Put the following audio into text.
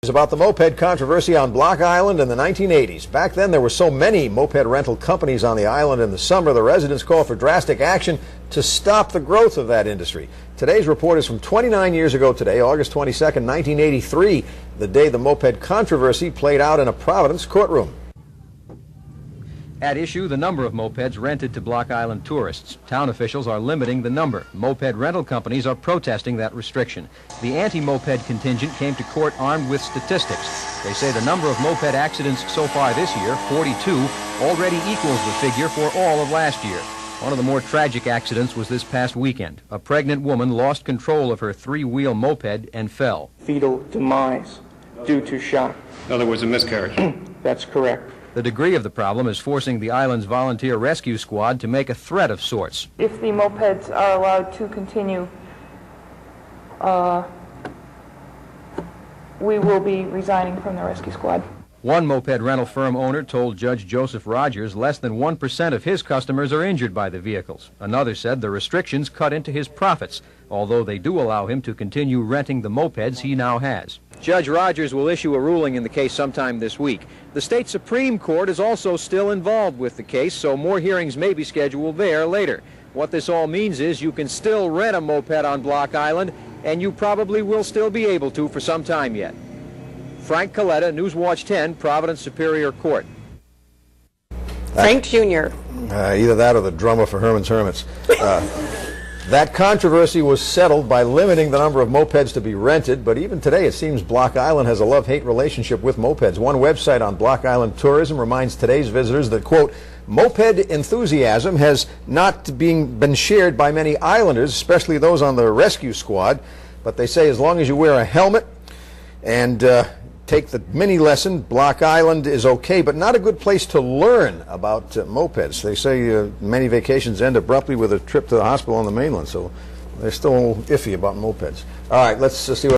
About the moped controversy on Block Island in the 1980s. Back then, there were so many moped rental companies on the island in the summer, the residents called for drastic action to stop the growth of that industry. Today's report is from 29 years ago today, August 22nd, 1983, the day the moped controversy played out in a Providence courtroom. At issue, the number of mopeds rented to Block Island tourists. Town officials are limiting the number. Moped rental companies are protesting that restriction. The anti-moped contingent came to court armed with statistics. They say the number of moped accidents so far this year, 42, already equals the figure for all of last year. One of the more tragic accidents was this past weekend. A pregnant woman lost control of her three-wheel moped and fell. Fetal demise due to shock. In other words, a miscarriage. That's correct. The degree of the problem is forcing the island's volunteer rescue squad to make a threat of sorts. If the mopeds are allowed to continue, we will be resigning from the rescue squad. One moped rental firm owner told Judge Joseph Rogers less than 1% of his customers are injured by the vehicles. Another said the restrictions cut into his profits, although they do allow him to continue renting the mopeds he now has. Judge Rogers will issue a ruling in the case sometime this week. The state Supreme Court is also still involved with the case, so more hearings may be scheduled there later. What this all means is you can still rent a moped on Block Island, and you probably will still be able to for some time yet. Frank Coletta, Newswatch 10, Providence Superior Court. Frank Jr. Either that or the drummer for Herman's Hermits. That controversy was settled by limiting the number of mopeds to be rented, but even today it seems Block Island has a love-hate relationship with mopeds. One website on Block Island tourism reminds today's visitors that, quote, moped enthusiasm has not been shared by many islanders, especially those on the rescue squad, but they say as long as you wear a helmet and take the mini lesson, Block Island is okay, but not a good place to learn about mopeds. They say many vacations end abruptly with a trip to the hospital on the mainland, so they're still iffy about mopeds. All right, let's see what